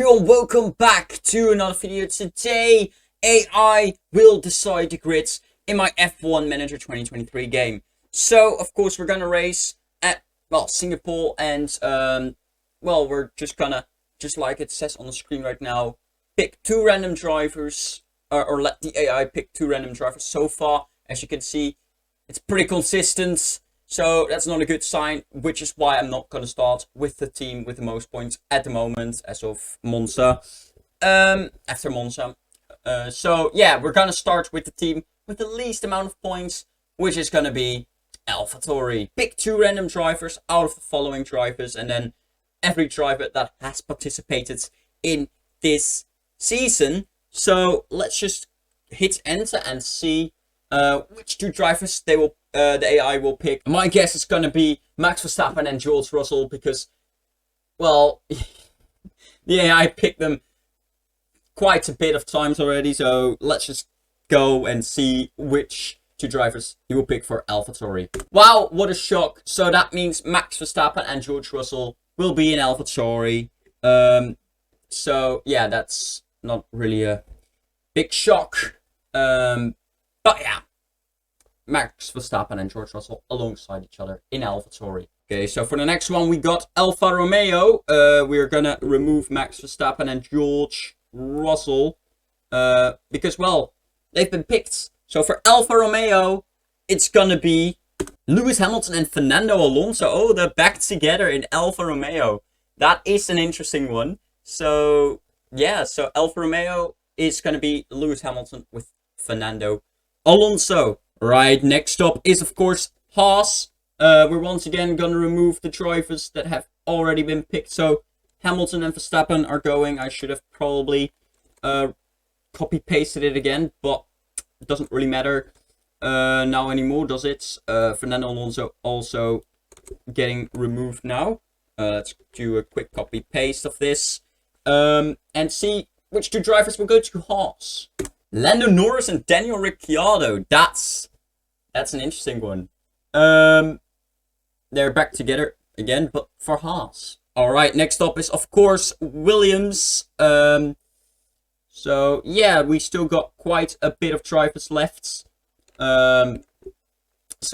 everyone, welcome back to another video. Today, AI will decide the grids in my F1 Manager 2023 game. So, of course, we're gonna race at, well, Singapore, and, well, we're just gonna, just like it says on the screen right now, pick two random drivers, or let the AI pick two random drivers. So far, as you can see, it's pretty consistent. So that's not a good sign, which is why I'm not going to start with the team with the most points at the moment, as of Monza, after Monza. So yeah, we're going to start with the team with the least amount of points, which is going to be AlphaTauri. Pick two random drivers out of the following drivers, and then every driver that has participated in this season. So let's just hit enter and see which two drivers they will the AI will pick. My guess is gonna be Max Verstappen and George Russell because, well, the AI picked them quite a bit of times already. So let's just go and see which two drivers he will pick for AlphaTauri. Wow, what a shock! So that means Max Verstappen and George Russell will be in AlphaTauri. So yeah, that's not really a big shock. But yeah, Max Verstappen and George Russell alongside each other in AlphaTauri. Okay, so for the next one we got Alfa Romeo. We're gonna remove Max Verstappen and George Russell because, well, they've been picked. So for Alfa Romeo, it's gonna be Lewis Hamilton and Fernando Alonso. Oh, they're back together in Alfa Romeo. That is an interesting one. So yeah, so Alfa Romeo is gonna be Lewis Hamilton with Fernando Alonso. Right, next up is, of course, Haas. We're once again going to remove the drivers that have already been picked. So Hamilton and Verstappen are going. I should have probably copy-pasted it again, but it doesn't really matter now anymore, does it? Fernando Alonso also getting removed now. Let's do a quick copy-paste of this and see which two drivers will go to Haas. Lando Norris and Daniel Ricciardo. That's an interesting one. They're back together again, but for Haas. Alright, next up is, of course, Williams. So yeah, we still got quite a bit of drivers left. So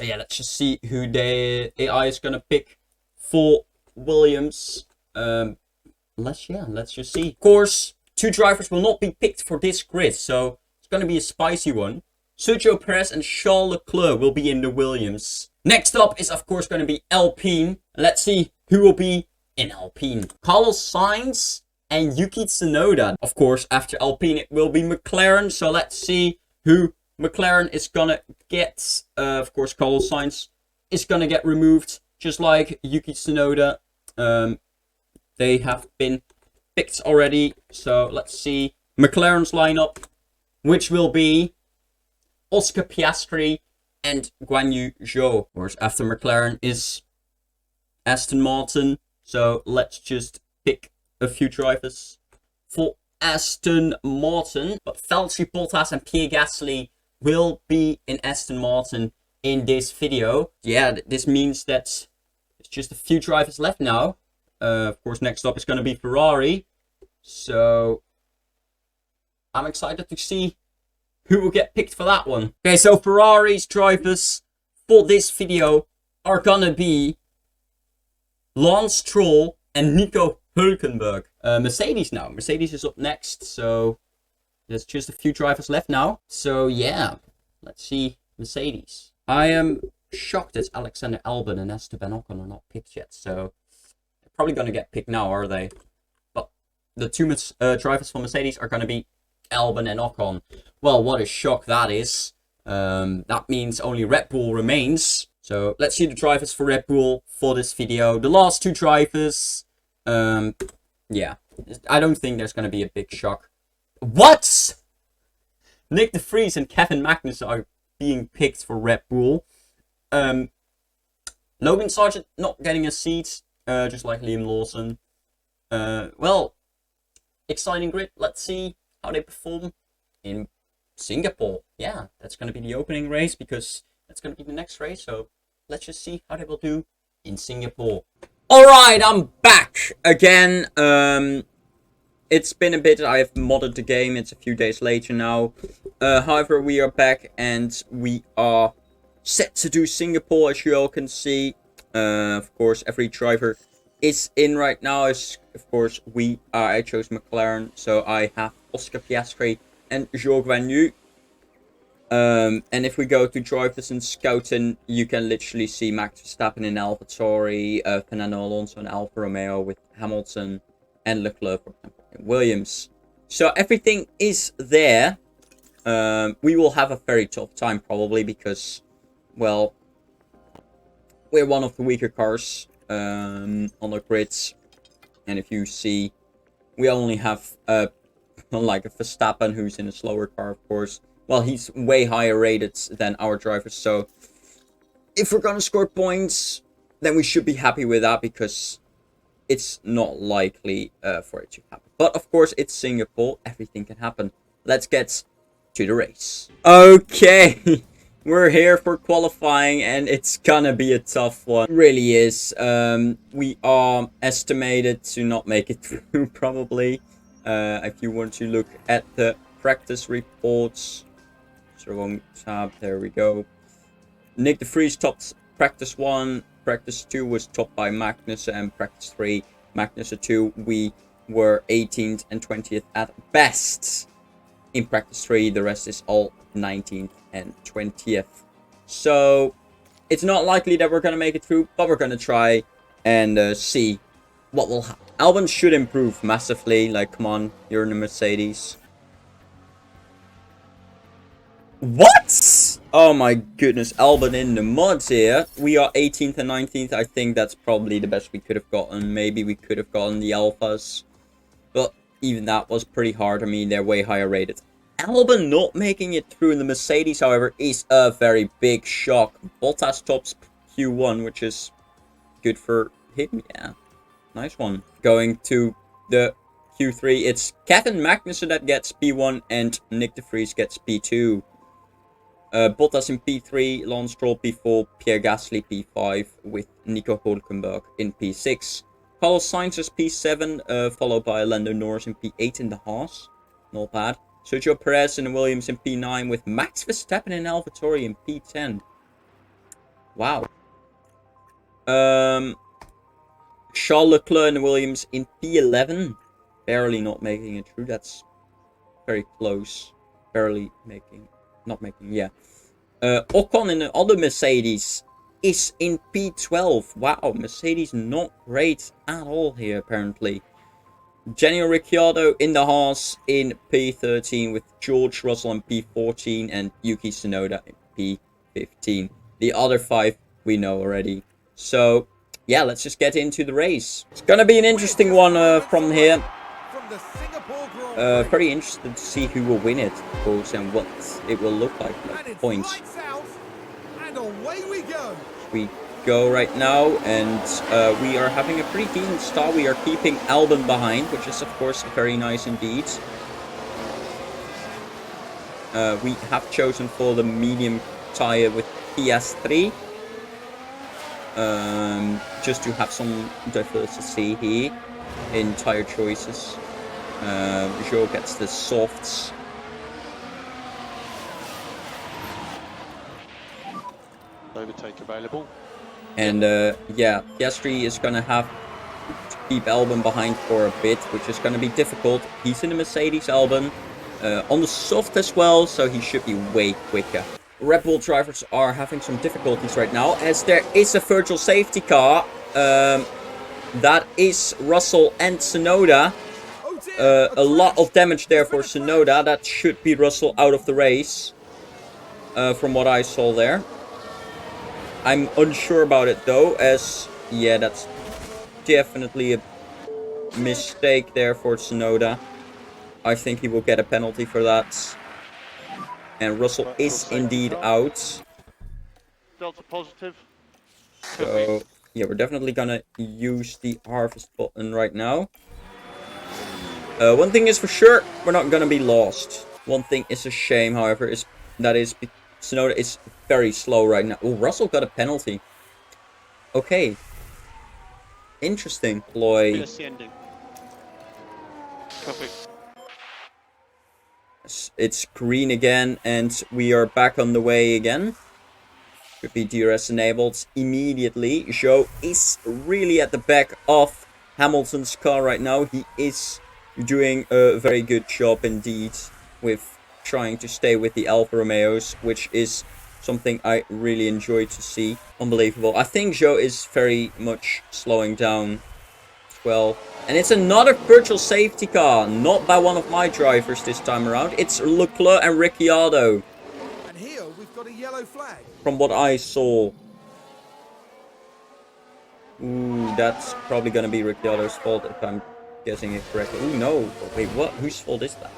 yeah, let's just see who the AI is gonna pick for Williams. Let's just see. Of course, two drivers will not be picked for this grid, so it's gonna be a spicy one. Sergio Perez and Charles Leclerc will be in the Williams. Next up is, of course, going to be Alpine. Let's see who will be in Alpine. Carlos Sainz and Yuki Tsunoda. Of course, after Alpine, it will be McLaren. So let's see who McLaren is going to get. Of course, Carlos Sainz is going to get removed, just like Yuki Tsunoda. They have been picked already. So let's see McLaren's lineup, which will be Oscar Piastri and Guan Yu Zhou. Of course, after McLaren is Aston Martin. So let's just pick a few drivers for Aston Martin. But Valtteri Bottas and Pierre Gasly will be in Aston Martin in this video. Yeah, this means that it's just a few drivers left now. Of course, next up is going to be Ferrari. So I'm excited to see who will get picked for that one. Okay, so Ferrari's drivers for this video are gonna be Lance Stroll and Nico Hülkenberg. Mercedes now. Mercedes is up next, so there's just a few drivers left now. So yeah, let's see Mercedes. I am shocked that Alexander Albon and Esteban Ocon are not picked yet, so they're probably gonna get picked now, are they? But the two drivers for Mercedes are gonna be Albon and Ocon. Well, what a shock that is. That means only Red Bull remains. So let's see the drivers for Red Bull for this video. The last two drivers. Yeah, I don't think there's going to be a big shock. What? Nick de Vries and Kevin Magnussen are being picked for Red Bull. Logan Sargent not getting a seat, just like Liam Lawson. Well, exciting grid. Let's see how they perform in Singapore. Yeah, that's going to be the opening race because that's going to be the next race. So let's just see how they will do in Singapore. Alright, I'm back again. it's been a bit. I have modded the game. It's a few days later now. However, we are back and we are set to do Singapore, as you all can see. Of course, every driver is in right now. As of course, I chose McLaren, so I have Oscar Piastri and Georges Vanu. And if we go to drivers and scouting, you can literally see Max Verstappen in AlphaTauri, Fernando Alonso in Alfa Romeo with Hamilton, and Leclerc, for example, in Williams. So everything is there. We will have a very tough time probably because, well, we're one of the weaker cars on the grids. And if you see, we only have like a Verstappen who's in a slower car, of course. Well, he's way higher rated than our drivers, so if we're gonna score points, then we should be happy with that because it's not likely for it to happen. But of course, it's Singapore, everything can happen. Let's get to the race. Okay, we're here for qualifying and it's gonna be a tough one. It really is. We are estimated to not make it through, probably. If you want to look at the practice reports. Wrong tab, there we go. Nick de Vries topped practice 1, practice 2 was topped by Magnussen, and practice 3, Magnussen 2, we were 18th and 20th at best. In practice 3, the rest is all 19th and 20th. So, it's not likely that we're going to make it through, but we're going to try and see what will happen. Albon should improve massively, like, come on, you're in a Mercedes. What? Oh my goodness, Albon in the mods here. We are 18th and 19th. I think that's probably the best we could have gotten. Maybe we could have gotten the Alphas. But even that was pretty hard. I mean, they're way higher rated. Albon not making it through in the Mercedes, however, is a very big shock. Bottas tops Q1, which is good for him. Yeah, nice one. Going to the Q3, it's Kevin Magnussen that gets P1 and Nick de Vries gets P2. Bottas in P3, Lance Stroll P4, Pierre Gasly P5 with Nico Hülkenberg in P6. Carlos Sainz is P7, followed by Lando Norris in P8 in the Haas. Not bad. Sergio Perez in Williams in P9 with Max Verstappen in AlphaTauri in P10. Wow. Charles Leclerc in Williams in P11. Barely not making it through. That's very close. Barely making... Not making, yeah. Ocon in the other Mercedes is in P12. Wow, Mercedes not great at all here, apparently. Daniel Ricciardo in the Haas in P13 with George Russell in P14 and Yuki Tsunoda in P15. The other 5 we know already. So, yeah, let's just get into the race. It's gonna be an interesting one from here. Very interested to see who will win it, of course, and what it will look like points. And away we go. We go right now, and we are having a pretty decent start. We are keeping Albon behind, which is of course very nice indeed. We have chosen for the medium tire with PS3. Just to have some diversity here in tire choices. Joe gets the softs. Overtake available. And yeah, Piastri is gonna have to keep Albon behind for a bit, which is gonna be difficult. He's in the Mercedes, Albon, on the soft as well, so he should be way quicker. Red Bull drivers are having some difficulties right now, as there is a virtual safety car. That is Russell and Tsunoda. A lot of damage there for Tsunoda. That should be Russell out of the race, from what I saw there. I'm unsure about it though, as yeah, that's definitely a mistake there for Tsunoda. I think he will get a penalty for that. And Russell is indeed out. Delta positive. So yeah, we're definitely gonna use the harvest button right now. One thing is for sure, we're not gonna be lost. One thing is a shame, however, is Tsunoda is very slow right now. Oh, Russell got a penalty. Okay. Interesting. Ploy. Copy. It's green again, and we are back on the way again. Should be DRS enabled immediately. Zhou is really at the back of Hamilton's car right now. He is doing a very good job indeed with trying to stay with the Alfa Romeos, which is something I really enjoy to see. Unbelievable. I think Zhou is very much slowing down as well. And it's another virtual safety car, not by one of my drivers this time around. It's Leclerc and Ricciardo, And here we've got a yellow flag. from what I saw. Ooh, that's probably gonna be Ricciardo's fault if I'm guessing it correctly. Ooh, no. Wait, what? Whose fault is that?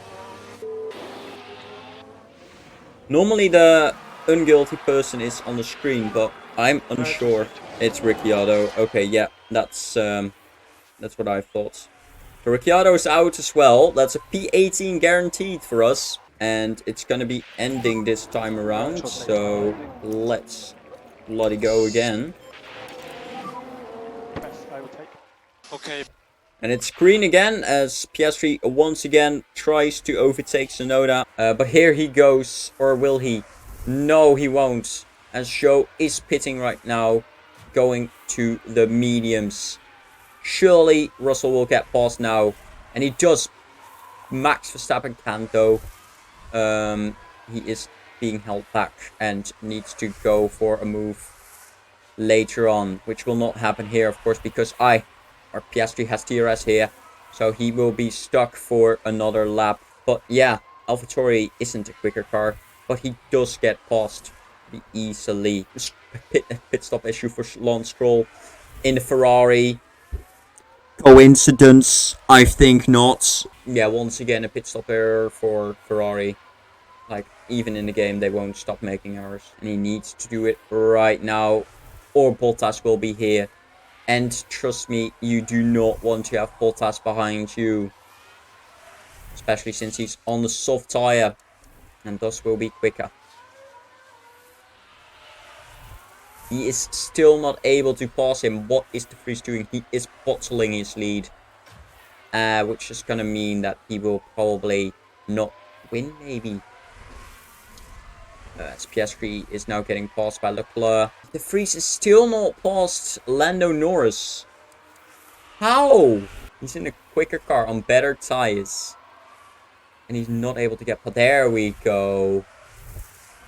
Normally the unguilty person is on the screen, but I'm unsure. It's Ricciardo. Okay, yeah, that's what I thought. So Ricciardo's out as well. That's a P18 guaranteed for us. And it's gonna be ending this time around. So let's bloody go again. Okay. And it's green again as Piastri once again tries to overtake Tsunoda. But here he goes. Or will he? No, he won't. As Zhou is pitting right now. Going to the mediums. Surely Russell will get past now. And he does. Max Verstappen can't though. He is being held back and needs to go for a move later on. Which will not happen here, of course, because Piastri has DRS here. So he will be stuck for another lap. But yeah, AlphaTauri isn't a quicker car. But he does get past pretty easily. Pit stop issue for Lance Stroll in the Ferrari. Coincidence? I think not. Yeah, once again a pit stop error for Ferrari. Like, even in the game they won't stop making errors. And he needs to do it right now. Or Bottas will be here. And trust me, you do not want to have Bottas behind you. Especially since he's on the soft tyre. And thus will be quicker. He is still not able to pass him. What is De Vries doing? He is bottling his lead. Which is going to mean that he will probably not win, maybe. As Piastri is now getting passed by Leclerc. De Vries is still not past Lando Norris. How? He's in a quicker car on better tyres. And he's not able to get... There we go.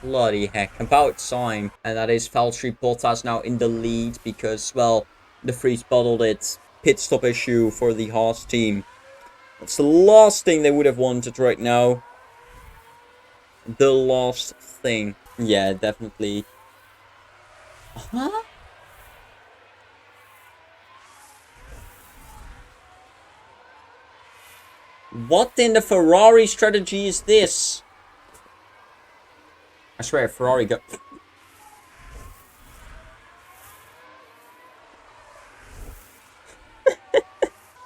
Bloody heck. About time. And that is Valtteri Bottas now in the lead. Because, well, De Vries bottled it. Pit stop issue for the Haas team. That's the last thing they would have wanted right now. The last thing. Yeah, definitely. Huh? What in the Ferrari strategy is this? I swear, Ferrari go... I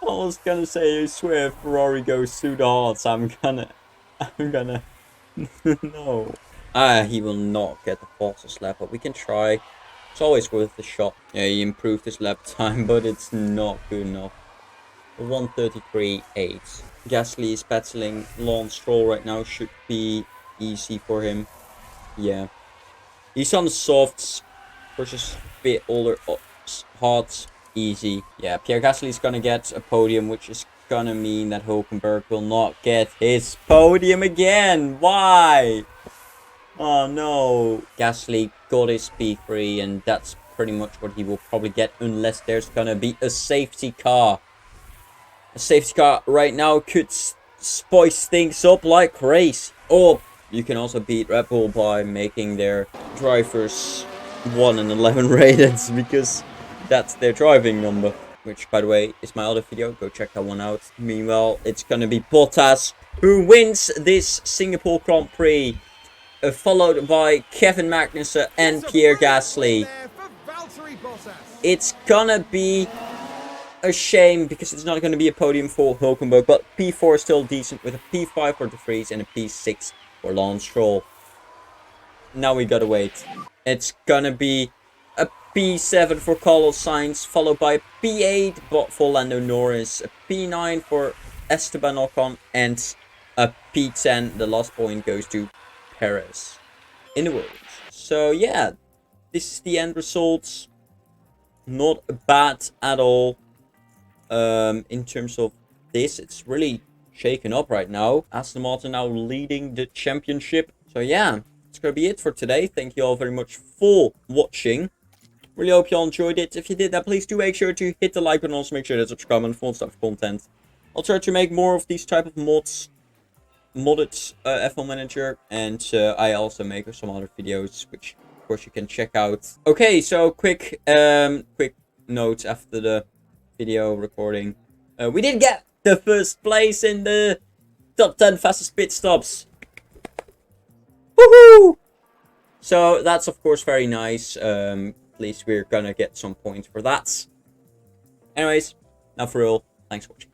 was gonna say, I swear, if Ferrari goes too hard, so I'm gonna... No. He will not get the fastest lap, but we can try. It's always worth a shot. Yeah, he improved his lap time, but it's not good enough. 1:33.8. Gasly is battling Lance Stroll right now. Should be easy for him. Yeah. He's on the softs versus a bit older hards. Easy. Yeah, Pierre Gasly is gonna get a podium, which is gonna mean that Hulkenberg will not get his podium again. Why? Oh no. Gasly got his P3, and that's pretty much what he will probably get unless there's gonna be a safety car. A safety car right now could spice things up like crazy. Or you can also beat Red Bull by making their drivers 1 and 11 rated, because that's their driving number. Which, by the way, is my other video. Go check that one out. Meanwhile, it's gonna be Bottas who wins this Singapore Grand Prix. Followed by Kevin Magnussen and Pierre Gasly. It's gonna be a shame because it's not gonna be a podium for Hulkenberg. But P4 is still decent with a P5 for De Vries and a P6 for Lance Stroll. Now we gotta wait. It's gonna be a P7 for Carlos Sainz, followed by a P8 for Lando Norris, a P9 for Esteban Ocon, and a P10. The last point goes to Perez in the Williams. So yeah, this is the end results. Not bad at all. In terms of this, it's really shaken up right now. Aston Martin now leading the championship. So yeah, it's gonna be it for today. Thank you all very much for watching. Really hope you all enjoyed it. If you did that, please do make sure to hit the like button. Also make sure to subscribe and follow stuff for content. I'll try to make more of these type of modded F1 Manager, and I also make some other videos, which of course you can check out. Okay, so quick note after the video recording. We did get the first place in the top 10 fastest pit stops. Woohoo! So that's of course very nice. At least we're gonna get some points for that. Anyways, now for real, thanks for watching.